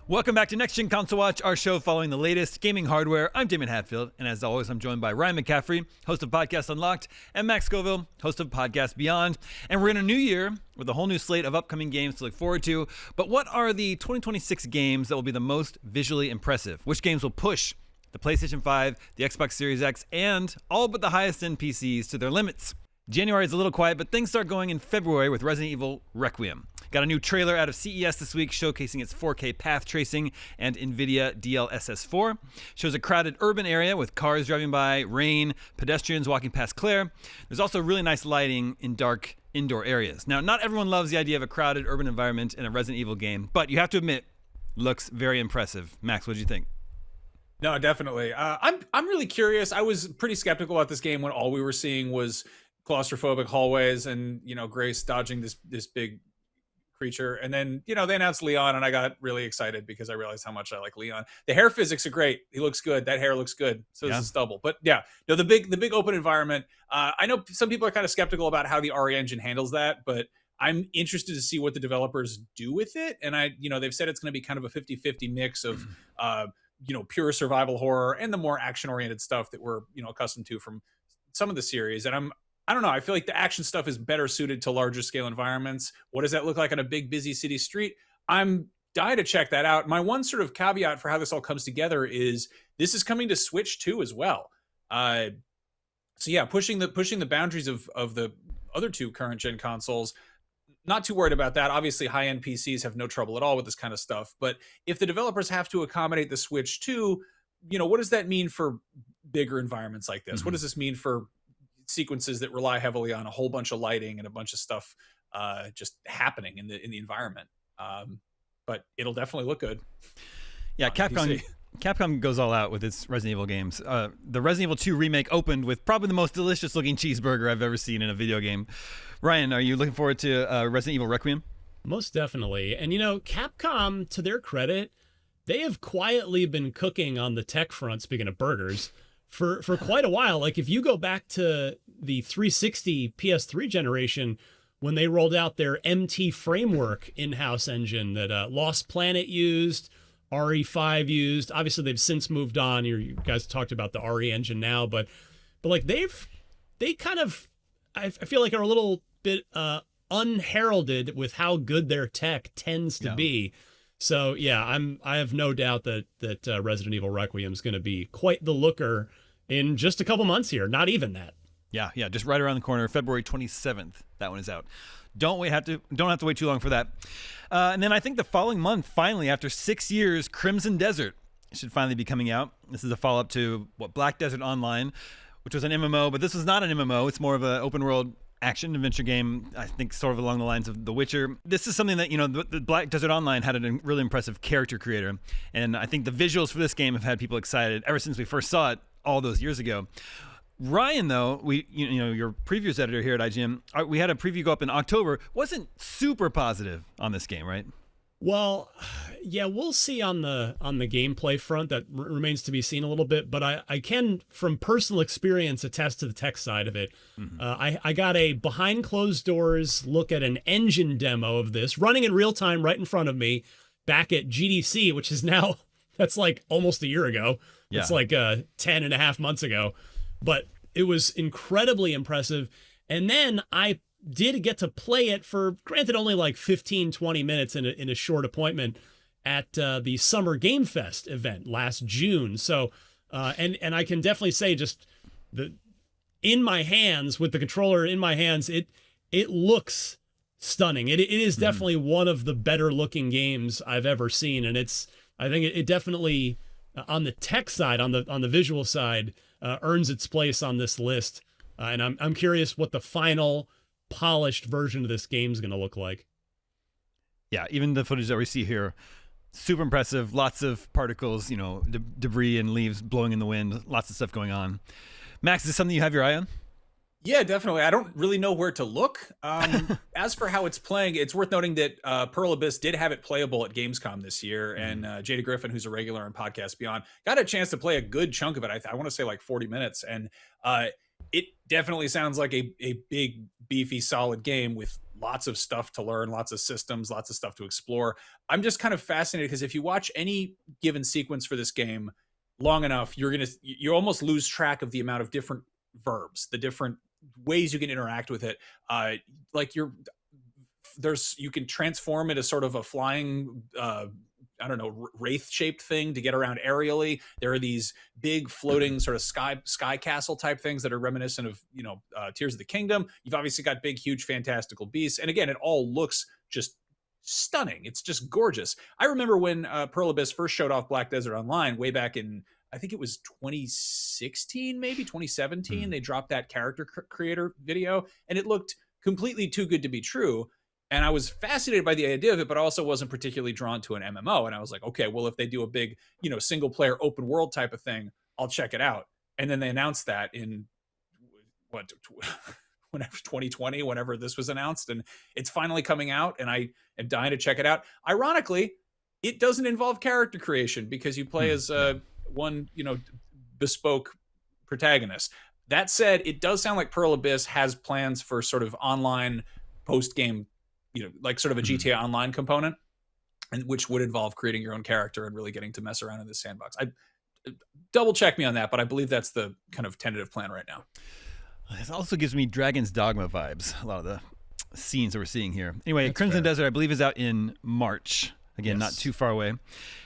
Welcome back to Next Gen Console Watch, our show following the latest gaming hardware. I'm Damon Hatfield, and as always, I'm joined by Ryan McCaffrey, host of Podcast Unlocked, and Max Scoville, host of Podcast Beyond. And we're in a new year with a whole new slate of upcoming games to look forward to. But what are the 2026 games that will be the most visually impressive? Which games will push the PlayStation 5, the Xbox Series X, and all but the highest-end PCs to their limits? January is a little quiet, but things start going in February with Resident Evil Requiem. Got a new trailer out of CES this week showcasing its 4K path tracing and NVIDIA DLSS4. Shows a crowded urban area with cars driving by, rain, pedestrians walking past Claire. There's also really nice lighting in dark indoor areas. Now, not everyone loves the idea of a crowded urban environment in a Resident Evil game, but you have to admit, looks very impressive. Max, what did you think? No, definitely. I'm really curious. I was pretty skeptical about this game when all we were seeing was claustrophobic hallways and, Grace dodging this big creature. And then, they announced Leon and I got really excited because I realized how much I like Leon. The hair physics are great. He looks good. That hair looks good. So does the stubble. But yeah, no, the big open environment. I know some people are kind of skeptical about how the RE engine handles that, but I'm interested to see what the developers do with it. And they've said it's going to be kind of a 50-50 mix of, pure survival horror and the more action-oriented stuff that we're, accustomed to from some of the series. And I don't know. I feel like the action stuff is better suited to larger scale environments. What does that look like on a big, busy city street? I'm dying to check that out. My one sort of caveat for how this all comes together is this is coming to Switch 2 as well. So yeah, pushing the boundaries of the other two current gen consoles. Not too worried about that. Obviously, high-end PCs have no trouble at all with this kind of stuff. But if the developers have to accommodate the Switch 2, what does that mean for bigger environments like this? Mm-hmm. What does this mean for sequences that rely heavily on a whole bunch of lighting and a bunch of stuff just happening in the environment? But it'll definitely look good. Yeah, Capcom goes all out with its Resident Evil games. The Resident Evil 2 remake opened with probably the most delicious looking cheeseburger I've ever seen in a video game. Ryan, are you looking forward to Resident Evil Requiem? Most definitely. And Capcom, to their credit, they have quietly been cooking on the tech front, speaking of burgers, for quite a while. Like if you go back to the 360 PS3 generation, when they rolled out their MT Framework in-house engine that Lost Planet used, RE5 used. Obviously, they've since moved on. You guys talked about the RE engine now, but like they kind of, I feel like are a little bit unheralded with how good their tech tends to be. So yeah, I have no doubt that Resident Evil Requiem is going to be quite the looker in just a couple months here. Not even that. Yeah, just right around the corner, February 27th. That one is out. Don't have to wait too long for that. And then I think the following month, finally, after 6 years, Crimson Desert should finally be coming out. This is a follow-up to Black Desert Online, which was an MMO, but this is not an MMO. It's more of an open-world action-adventure game, I think sort of along the lines of The Witcher. This is something that, the Black Desert Online had a really impressive character creator, and I think the visuals for this game have had people excited ever since we first saw it all those years ago. Ryan, though, your previews editor here at IGN, we had a preview go up in October, wasn't super positive on this game, right? Well, yeah, we'll see on the gameplay front. That remains to be seen a little bit, but I can, from personal experience, attest to the tech side of it. Mm-hmm. I got a behind closed doors look at an engine demo of this running in real time right in front of me back at GDC, which is now, that's like almost a year ago. Yeah. It's like 10 and a half months ago. But it was incredibly impressive. And then I did get to play it for, granted, only like 15, 20 minutes in a short appointment at the Summer Game Fest event last June. So, and I can definitely say just in my hands, with the controller in my hands, it looks stunning. It is definitely one of the better looking games I've ever seen. And I think it definitely, on the tech side, on the visual side, earns its place on this list, and I'm curious what the final polished version of this game is going to look like. Yeah, even the footage that we see here, super impressive. Lots of particles, debris and leaves blowing in the wind. Lots of stuff going on. Max, is this something you have your eye on? Yeah, definitely. I don't really know where to look. As for how it's playing, it's worth noting that Pearl Abyss did have it playable at Gamescom this year, and Jada Griffin, who's a regular on Podcast Beyond, got a chance to play a good chunk of it. I want to say like 40 minutes, and it definitely sounds like a big, beefy, solid game with lots of stuff to learn, lots of systems, lots of stuff to explore. I'm just kind of fascinated because if you watch any given sequence for this game long enough, you almost lose track of the amount of different verbs, the different ways you can interact with it. Like you can transform into sort of a flying I don't know, wraith shaped thing to get around aerially. There are these big floating sort of sky castle type things that are reminiscent of, Tears of the Kingdom. You've obviously got big, huge, fantastical beasts. And again, it all looks just stunning. It's just gorgeous. I remember when Pearl Abyss first showed off Black Desert Online way back in, I think it was 2016, maybe 2017. They dropped that character creator video and it looked completely too good to be true. And I was fascinated by the idea of it, but I also wasn't particularly drawn to an MMO. And I was like, okay, well, if they do a big, single player open world type of thing, I'll check it out. And then they announced that in whenever 2020, whenever this was announced, and it's finally coming out and I am dying to check it out. Ironically, it doesn't involve character creation because you play as one, bespoke protagonist. That said, it does sound like Pearl Abyss has plans for sort of online post-game, like sort of a GTA Online component, and which would involve creating your own character and really getting to mess around in this sandbox. I double check me on that, but I believe that's the kind of tentative plan right now. This also gives me Dragon's Dogma vibes, a lot of the scenes that we're seeing here. Anyway, that's Crimson Desert, I believe, is out in March. Again, not too far away.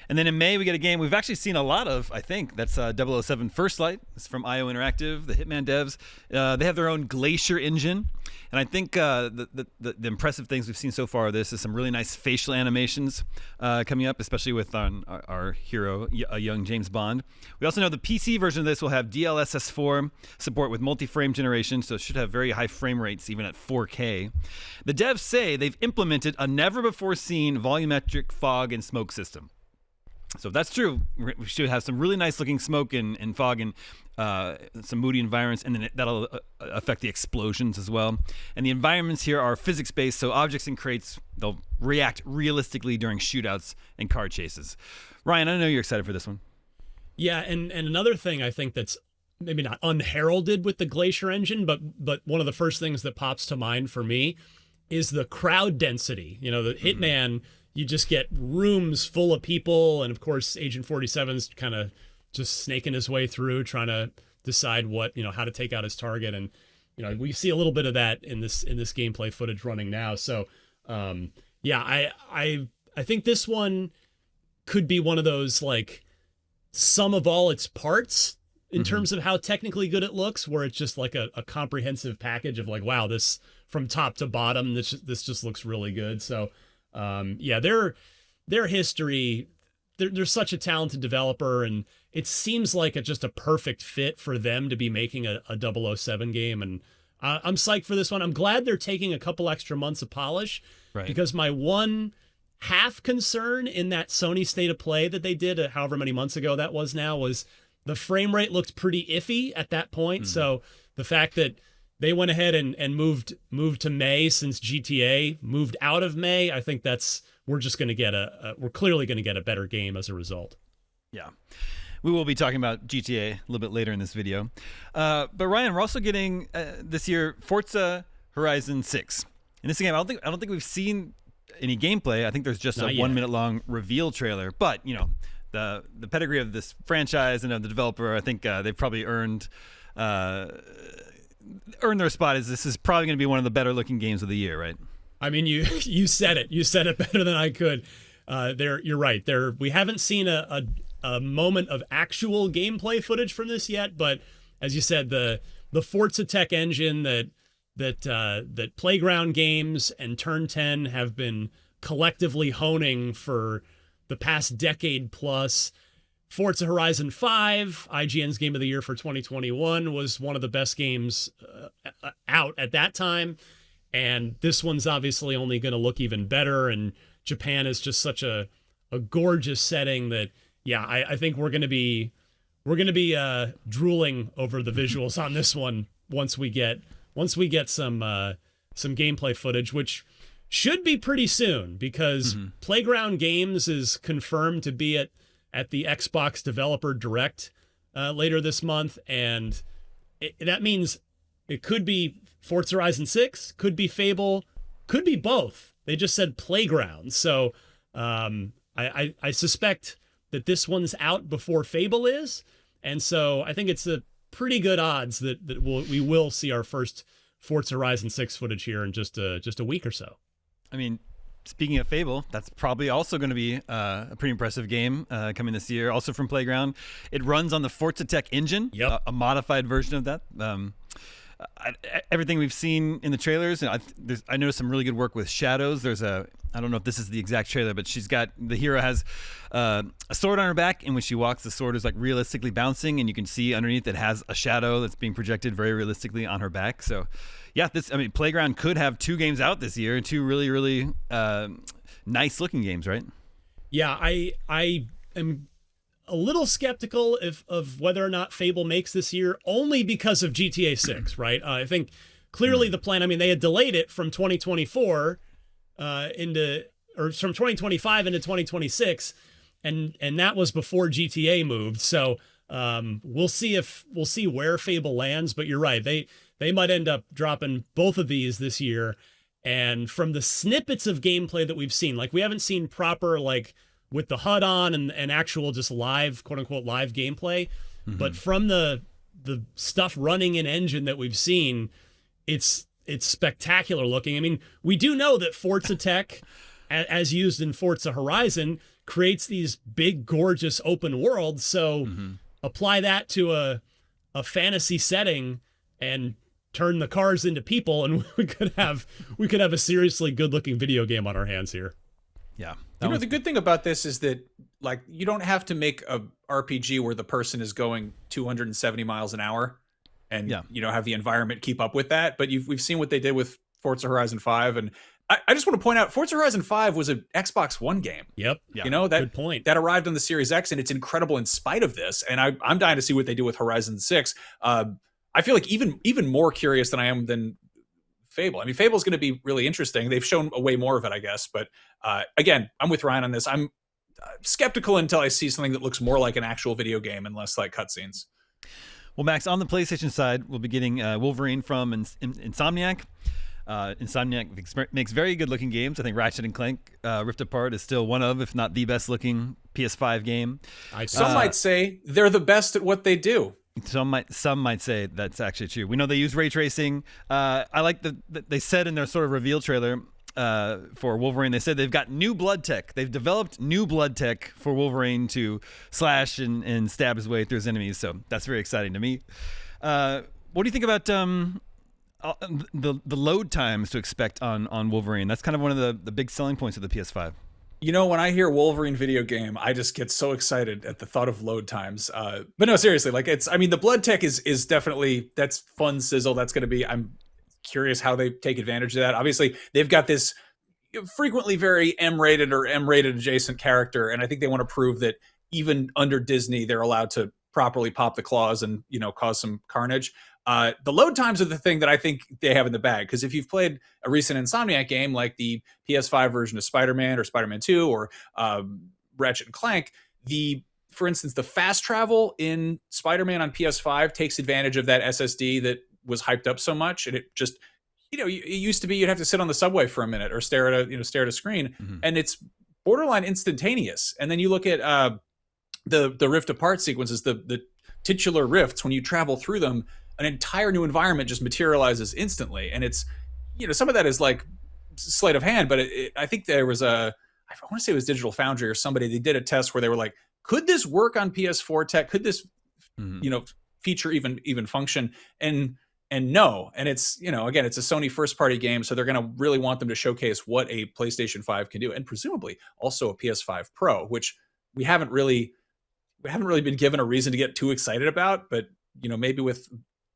And then in May, we get a game we've actually seen a lot of, I think. That's 007 First Light. It's from IO Interactive, the Hitman devs. They have their own Glacier engine. And I think the impressive things we've seen so far of this is some really nice facial animations coming up, especially with our hero, a young James Bond. We also know the PC version of this will have DLSS4 support with multi-frame generation, so it should have very high frame rates, even at 4K. The devs say they've implemented a never-before-seen volumetric fog and smoke system. So if that's true, we should have some really nice looking smoke and fog and some moody environments, and then that'll affect the explosions as well. And the environments here are physics-based, so objects and crates, they'll react realistically during shootouts and car chases. Ryan, I know you're excited for this one. Yeah, and another thing I think that's maybe not unheralded with the Glacier engine, but one of the first things that pops to mind for me is the crowd density. The Hitman, you just get rooms full of people, and of course Agent 47's kind of just snaking his way through, trying to decide how to take out his target. And we see a little bit of that in this gameplay footage running now. So I think this one could be one of those like sum of all its parts in terms of how technically good it looks, where it's just like a comprehensive package of like, wow, this from top to bottom, this just looks really good. So their history, they're such a talented developer, and it seems like it's just a perfect fit for them to be making a 007 game. And I'm psyched for this one. I'm glad they're taking a couple extra months of polish, right? Because my one half concern in that Sony State of Play that they did however many months ago that was now was the frame rate looked pretty iffy at that point. So the fact that they went ahead and moved to May, since GTA moved out of May, I think we're just going to get we're clearly going to get a better game as a result. Yeah. We will be talking about GTA a little bit later in this video. But Ryan, we're also getting this year Forza Horizon 6. In this game, I don't think we've seen any gameplay. I think there's just a 1 minute long reveal trailer. But the pedigree of this franchise and of the developer, I think they've probably earned their spot as this is probably going to be one of the better looking games of the year, right? I mean, you said it. You said it better than I could. You're right. We haven't seen a moment of actual gameplay footage from this yet, but as you said, the Forza Tech engine that Playground Games and Turn 10 have been collectively honing for the past decade plus. Forza Horizon 5, IGN's Game of the Year for 2021, was one of the best games out at that time. And this one's obviously only going to look even better. And Japan is just such a gorgeous setting that, I think we're going to be drooling over the visuals on this one once we get some gameplay footage, which should be pretty soon, because Playground Games is confirmed to be at the Xbox Developer Direct later this month, and that means it could be Forza Horizon 6, could be Fable, could be both. They just said Playground. So I suspect that this one's out before Fable is. And so I think it's a pretty good odds that we will see our first Forza Horizon 6 footage here in just a week or so. I mean, speaking of Fable, that's probably also going to be a pretty impressive game coming this year, also from Playground. It runs on the Forza Tech engine, a modified version of that. Everything we've seen in the trailers, and I noticed some really good work with shadows. I don't know if this is the exact trailer, but the hero has a sword on her back, and when she walks, the sword is like realistically bouncing, and you can see underneath it has a shadow that's being projected very realistically on her back. So, yeah, Playground could have 2 games out this year, 2 really, really nice looking games, right? Yeah, I am a little skeptical of whether or not Fable makes this year, only because of GTA 6, right? I think clearly the plan, I mean, they had delayed it from 2024 from 2025 into 2026, and that was before GTA moved. So we'll see where Fable lands, but you're right. They might end up dropping both of these this year. And from the snippets of gameplay that we've seen, like we haven't seen proper, like, with the HUD on and actual just live, quote unquote, live gameplay. Mm-hmm. But from the stuff running in engine that we've seen, it's spectacular looking. I mean, we do know that Forza Tech, as used in Forza Horizon, creates these big, gorgeous open worlds. So apply that to a fantasy setting and turn the cars into people, and we could have a seriously good looking video game on our hands here. Yeah. The good thing about this is that, like, you don't have to make a RPG where the person is going 270 miles an hour and, have the environment keep up with that. But we've seen what they did with Forza Horizon 5. And I just want to point out, Forza Horizon 5 was an Xbox One game. Yep. Yeah. Good point. That arrived on the Series X, and it's incredible in spite of this. And I'm dying to see what they do with Horizon 6. I feel like even more curious than I am than Fable. I mean, Fable is going to be really interesting. They've shown way more of it, I guess. But again, I'm with Ryan on this. I'm skeptical until I see something that looks more like an actual video game and less like cutscenes. Well, Max, on the PlayStation side, we'll be getting Wolverine from Insomniac. Insomniac makes very good-looking games. I think Ratchet and Clank Rift Apart is still one of, if not the best-looking PS5 game. Some might say they're the best at what they do. Some might say that's actually true. We know they use ray tracing. I like they said in their sort of reveal trailer for Wolverine, they said they've got new blood tech. They've developed new blood tech for Wolverine to slash and stab his way through his enemies. So that's very exciting to me. What do you think about the load times to expect on Wolverine? That's kind of one of the big selling points of the PS5. When I hear Wolverine video game, I just get so excited at the thought of load times. But no, seriously, like the blood tech is definitely, that's fun sizzle. That's going to be, I'm curious how they take advantage of that. Obviously, they've got this frequently very M-rated or M-rated adjacent character. And I think they want to prove that even under Disney, they're allowed to properly pop the claws and, cause some carnage. The load times are the thing that I think they have in the bag, because if you've played a recent Insomniac game like the PS5 version of Spider-Man or Spider-Man 2 or Ratchet and Clank, for instance, the fast travel in Spider-Man on PS5 takes advantage of that SSD that was hyped up so much, and it just, it used to be you'd have to sit on the subway for a minute or stare at a screen, and it's borderline instantaneous. And then you look at the Rift Apart sequences, the titular rifts, when you travel through them, an entire new environment just materializes instantly. And it's, some of that is like sleight of hand, but I think there was I want to say it was Digital Foundry or somebody, they did a test where they were like, could this work on PS4 tech? Could this, feature even function? And no. And it's, again, it's a Sony first party game. So they're going to really want them to showcase what a PlayStation 5 can do. And presumably also a PS5 Pro, which we haven't really been given a reason to get too excited about, but maybe with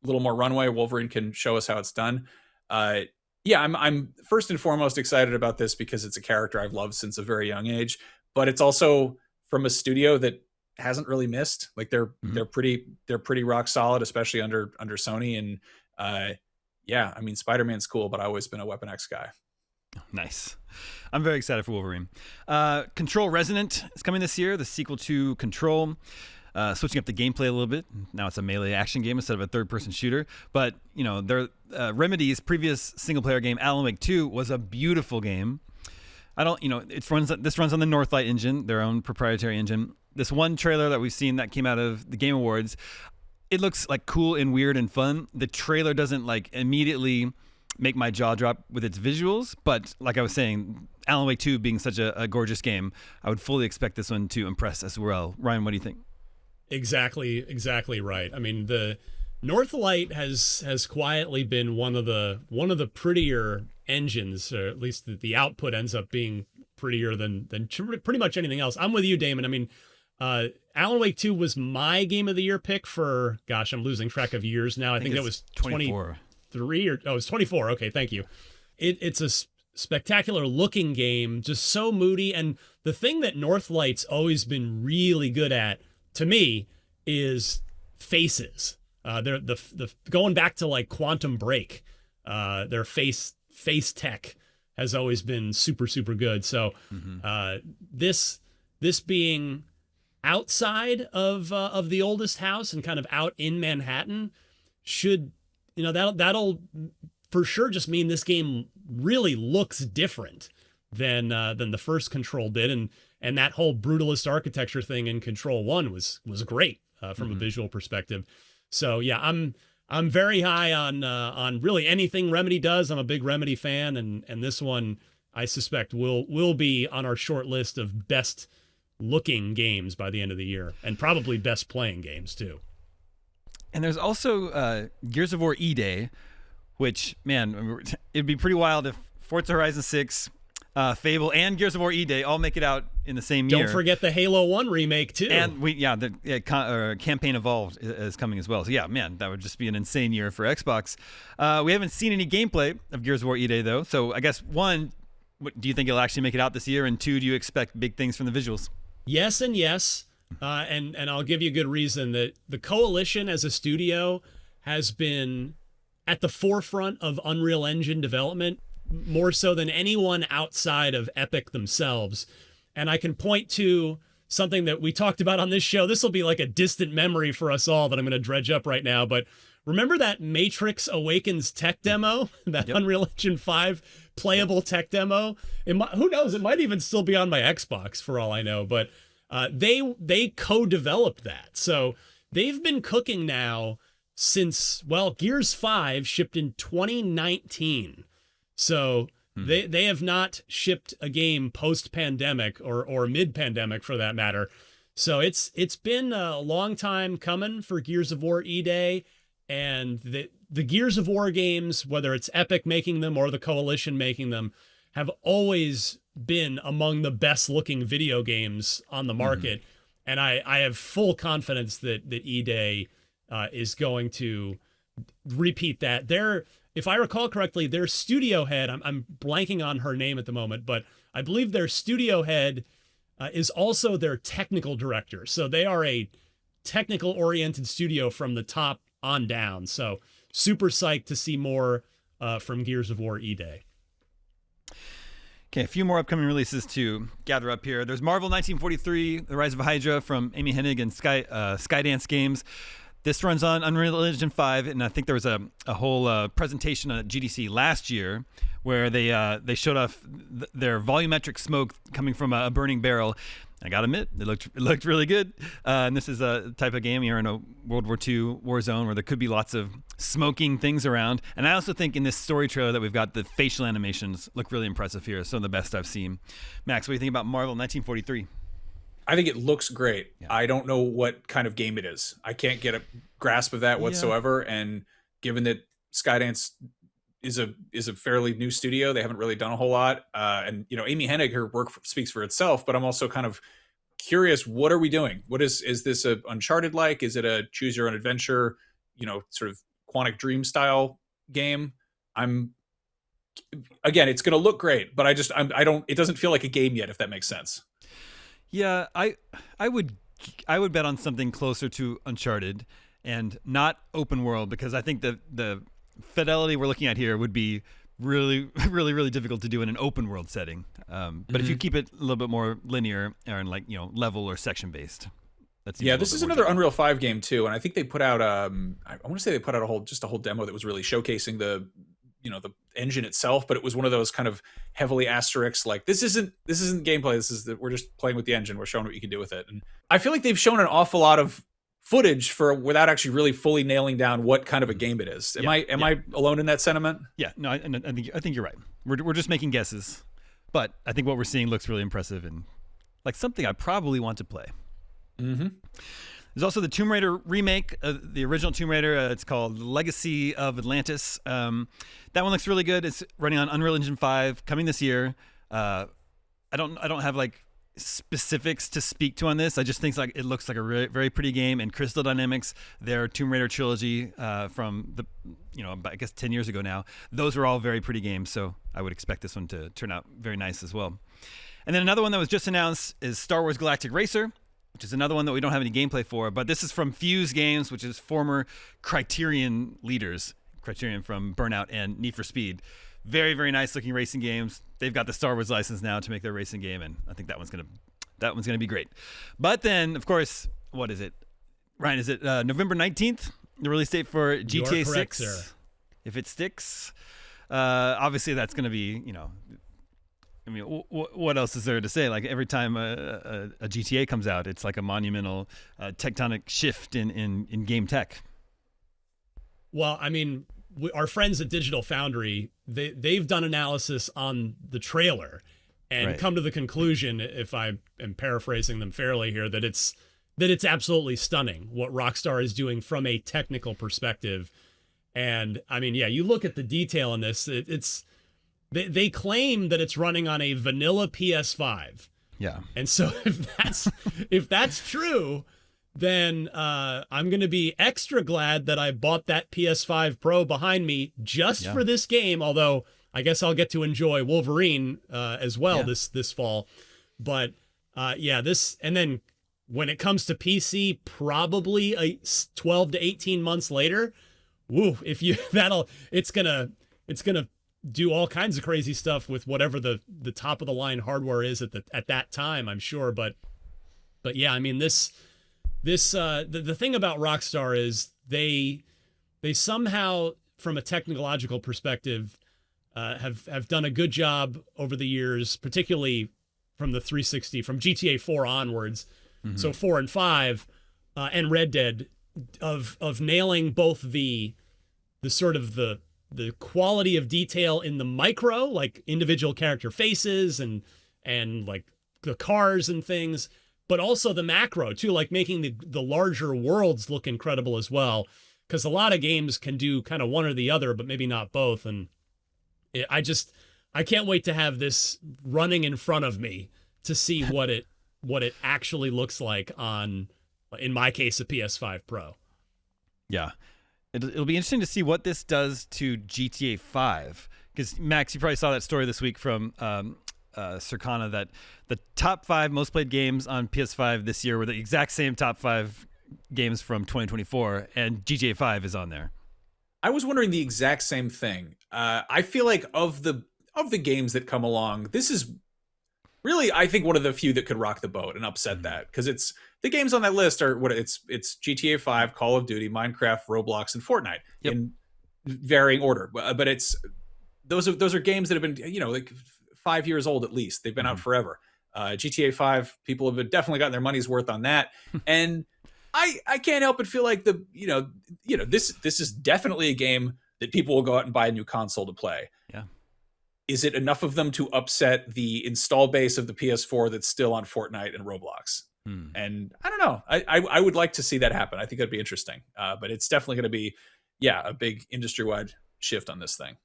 a little more runway, Wolverine can show us how it's done. I'm first and foremost excited about this because it's a character I've loved since a very young age, but it's also from a studio that hasn't really missed. Like they're pretty rock solid, especially under Sony. And Spider-Man's cool, but I've always been a Weapon X guy. Nice. I'm very excited for Wolverine. Control Resonant is coming this year, the sequel to Control. switching up the gameplay a little bit. Now it's a melee action game instead of a third-person shooter. But their Remedy's previous single-player game, Alan Wake 2, was a beautiful game. This runs on the Northlight engine, their own proprietary engine. This one trailer that we've seen that came out of the Game Awards, it looks like cool and weird and fun. The trailer doesn't like immediately make my jaw drop with its visuals, but like I was saying, Alan Wake 2 being such a gorgeous game, I would fully expect this one to impress as well. Ryan, what do you think? Exactly right. I mean, the Northlight has quietly been one of the prettier engines, or at least the output ends up being prettier than pretty much anything else. I'm with you, Damon. I mean, Alan Wake 2 was my game of the year pick for, gosh, I'm losing track of years now. I think that was 24. 23 or it's 24. Okay, thank you. It's a spectacular looking game, just so moody. And the thing that Northlight's always been really good at, to me, is faces. They're the going back to like Quantum Break, their face tech has always been super good. So this being outside of the oldest house and kind of out in Manhattan should, that'll for sure just mean this game really looks different than the first Control did, and that whole brutalist architecture thing in Control 1 was great from a visual perspective. So yeah, I'm very high on really anything Remedy does. I'm a big Remedy fan, and this one I suspect will be on our short list of best looking games by the end of the year, and probably best playing games too. And there's also Gears of War E-Day, which, man, it'd be pretty wild if Forza Horizon 6, Fable, and Gears of War E-Day all make it out in the same year. Don't forget the Halo 1 remake too. And the Campaign Evolved is coming as well. So yeah, man, that would just be an insane year for Xbox. We haven't seen any gameplay of Gears of War E-Day though. So I guess one, do you think it'll actually make it out this year? And two, do you expect big things from the visuals? Yes and yes. And I'll give you a good reason that the Coalition as a studio has been at the forefront of Unreal Engine development, more so than anyone outside of Epic themselves. And I can point to something that we talked about on this show. This will be like a distant memory for us all that I'm going to dredge up right now. But remember that Matrix Awakens tech demo, that Unreal Engine 5 playable tech demo? Who knows? It might even still be on my Xbox for all I know. But they co-developed that. So they've been cooking now since, Gears 5 shipped in 2019. So they have not shipped a game post-pandemic or mid-pandemic for that matter. So it's been a long time coming for Gears of War E-Day, and the Gears of War games, whether it's Epic making them or the Coalition making them, have always been among the best looking video games on the market. And I have full confidence that E-Day is going to repeat that. If I recall correctly, their studio head, I'm blanking on her name at the moment, but I believe their studio head is also their technical director. So they are a technical oriented studio from the top on down. So super psyched to see more from Gears of War E-Day. Okay, a few more upcoming releases to gather up here. There's Marvel 1943, The Rise of Hydra from Amy Hennig and Skydance Games. This runs on Unreal Engine 5, and I think there was a whole presentation at GDC last year where they showed off their volumetric smoke coming from a burning barrel. I gotta admit, it looked really good. And this is a type of game, you're in a World War II war zone where there could be lots of smoking things around. And I also think in this story trailer that we've got, the facial animations look really impressive here. Some of the best I've seen. Max, what do you think about Marvel 1943? I think it looks great. Yeah. I don't know what kind of game it is. I can't get a grasp of that whatsoever. Yeah. And given that Skydance is a fairly new studio, they haven't really done a whole lot. And Amy Hennig, her work speaks for itself. But I'm also kind of curious, what are we doing? What is this a Uncharted like? Is it a choose your own adventure, sort of Quantic Dream style game? Again, it's going to look great, but I don't. It doesn't feel like a game yet, if that makes sense. Yeah, I would bet on something closer to Uncharted and not open world, because I think the fidelity we're looking at here would be really, really, really difficult to do in an open world setting. But if you keep it a little bit more linear and level or section based, That seems Yeah, a little this bit is more another general. Unreal 5 game too, and I think they put out I want to say they put out a whole demo that was really showcasing the the engine itself, but it was one of those kind of heavily asterisks like this isn't gameplay, we're just playing with the engine, we're showing what you can do with it. And I feel like they've shown an awful lot of footage without actually really fully nailing down what kind of a game it is. Am I alone in that sentiment? Yeah, no, I think you're right. We're just making guesses, but I think what we're seeing looks really impressive and like something I probably want to play. Mm-hmm. There's also the Tomb Raider remake, the original Tomb Raider. It's called Legacy of Atlantis. That one looks really good. It's running on Unreal Engine 5, coming this year. I don't have like specifics to speak to on this. I just think like it looks like a really, very pretty game. And Crystal Dynamics, their Tomb Raider trilogy from the I guess 10 years ago now, those were all very pretty games. So I would expect this one to turn out very nice as well. And then another one that was just announced is Star Wars Galactic Racer, which is another one that we don't have any gameplay for, but this is from Fuse Games, which is former Criterion leaders, Criterion from Burnout and Need for Speed. Very, very nice looking racing games. They've got the Star Wars license now to make their racing game, and I think that one's gonna be great. But then, of course, what is it? Ryan, is it November 19th, the release date for GTA 6? Sir. If it sticks, obviously that's gonna be, I mean, what else is there to say? Like every time a GTA comes out, it's like a monumental tectonic shift in game tech. Well, I mean, our friends at Digital Foundry, they've done analysis on the trailer and come to the conclusion, if I am paraphrasing them fairly here, that it's absolutely stunning what Rockstar is doing from a technical perspective. And I mean, yeah, you look at the detail in this, they claim that it's running on a vanilla PS5. Yeah. And so if that's true, then I'm going to be extra glad that I bought that PS5 Pro behind me just for this game, although I guess I'll get to enjoy Wolverine as well this fall. But this, and then when it comes to PC, probably 12 to 18 months later, it's going to do all kinds of crazy stuff with whatever the top of the line hardware is at that time, I'm sure. But yeah, I mean, the thing about Rockstar is they somehow, from a technological perspective, have done a good job over the years, particularly from the 360, from GTA 4 onwards. Mm-hmm. So 4 and 5 and Red Dead of nailing both the sort of the quality of detail in the micro, like individual character faces and like the cars and things, but also the macro too, like making the larger worlds look incredible as well. Because a lot of games can do kind of one or the other, but maybe not both. And I can't wait to have this running in front of me to see what it actually looks like on, in my case, a PS5 Pro. Yeah. It'll be interesting to see what this does to GTA 5. Because, Max, you probably saw that story this week from Circana that the top 5 most played games on PS5 this year were the exact same top 5 games from 2024, and GTA 5 is on there. I was wondering the exact same thing. I feel like of the games that come along, this is really, I think, one of the few that could rock the boat and upset that, because it's the games on that list are it's GTA 5, Call of Duty, Minecraft, Roblox, and Fortnite in varying order. But it's those are games that have been like 5 years old at least. They've been out forever. GTA 5, people have definitely gotten their money's worth on that, and I can't help but feel like this is definitely a game that people will go out and buy a new console to play. Yeah. Is it enough of them to upset the install base of the PS4 that's still on Fortnite and Roblox? And I don't know. I would like to see that happen. I think that'd be interesting. But it's definitely going to be, a big industry-wide shift on this thing.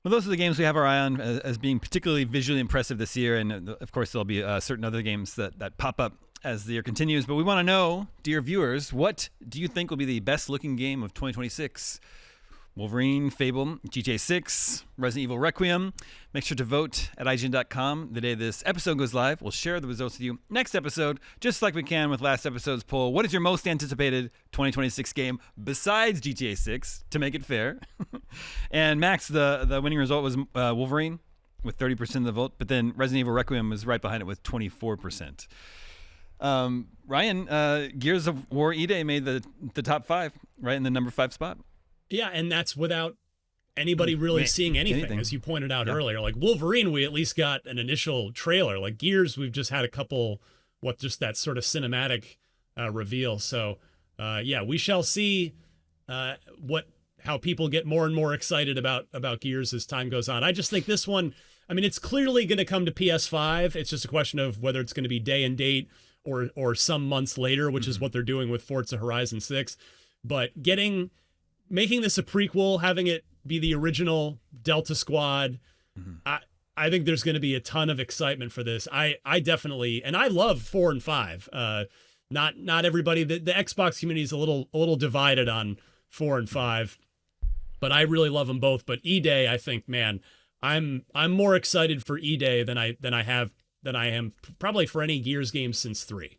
Well, those are the games we have our eye on as being particularly visually impressive this year. And of course, there'll be certain other games that pop up as the year continues. But we want to know, dear viewers, what do you think will be the best looking game of 2026? Wolverine, Fable, GTA 6, Resident Evil Requiem. Make sure to vote at IGN.com the day this episode goes live. We'll share the results with you next episode, just like we can with last episode's poll. What is your most anticipated 2026 game besides GTA 6, to make it fair? And Max, the winning result was Wolverine with 30% of the vote, but then Resident Evil Requiem was right behind it with 24%. Ryan, Gears of War E-Day made the top 5, right, in the number 5 spot. Yeah, and that's without anybody really seeing anything, as you pointed out earlier. Like Wolverine, we at least got an initial trailer. Like Gears, we've just had a couple, just that sort of cinematic reveal. So, we shall see how people get more and more excited about Gears as time goes on. I just think this one, I mean, it's clearly going to come to PS5. It's just a question of whether it's going to be day and date or some months later, which is what they're doing with Forza Horizon 6. But making this a prequel, having it be the original Delta Squad, I think there's going to be a ton of excitement for this. I definitely, and I love 4 and 5. Not everybody, the Xbox community is a little divided on 4 and 5, but I really love them both. But E-Day, I think, man, I'm more excited for E-Day than I am probably for any Gears game since 3.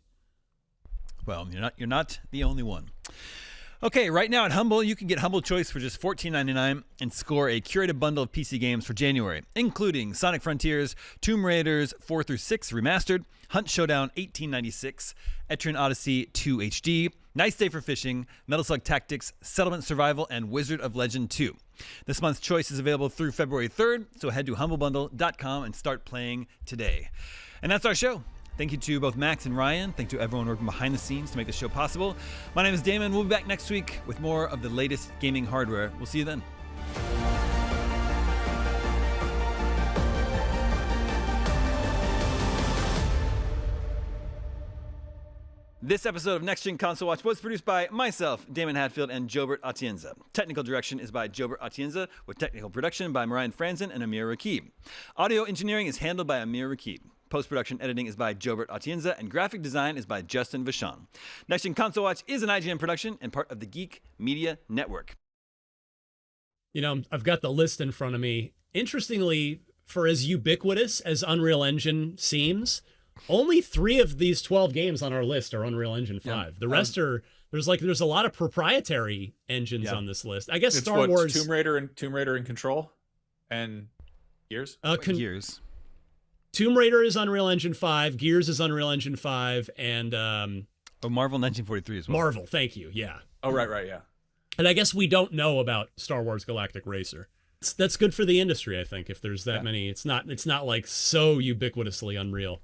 Well, you're not the only one. Okay, right now at Humble, you can get Humble Choice for just $14.99 and score a curated bundle of PC games for January, including Sonic Frontiers, Tomb Raiders 4 through 6 Remastered, Hunt Showdown 1896, Etrian Odyssey 2 HD, Nice Day for Fishing, Metal Slug Tactics, Settlement Survival, and Wizard of Legend 2. This month's choice is available through February 3rd, so head to humblebundle.com and start playing today. And that's our show. Thank you to both Max and Ryan. Thank you to everyone working behind the scenes to make this show possible. My name is Damon. We'll be back next week with more of the latest gaming hardware. We'll see you then. This episode of Next Gen Console Watch was produced by myself, Damon Hatfield, and Jobert Atienza. Technical direction is by Jobert Atienza, with technical production by Marian Franzen and Amir Rakib. Audio engineering is handled by Amir Rakib. Post-production editing is by Jobert Atienza, and graphic design is by Justin Vachon. Next Gen Console Watch is an IGN production and part of the Geek Media Network. I've got the list in front of me. Interestingly, for as ubiquitous as Unreal Engine seems, only 3 of these 12 games on our list are Unreal Engine 5. Yeah. The rest are there's a lot of proprietary engines on this list. I guess Star Wars, Tomb Raider and Control, and Gears. Gears. Tomb Raider is Unreal Engine 5, Gears is Unreal Engine 5, and Marvel 1943 as well. Marvel, thank you. Yeah. Oh, right, yeah. And I guess we don't know about Star Wars Galactic Racer. That's good for the industry, I think, if there's that many. It's not like so ubiquitously Unreal.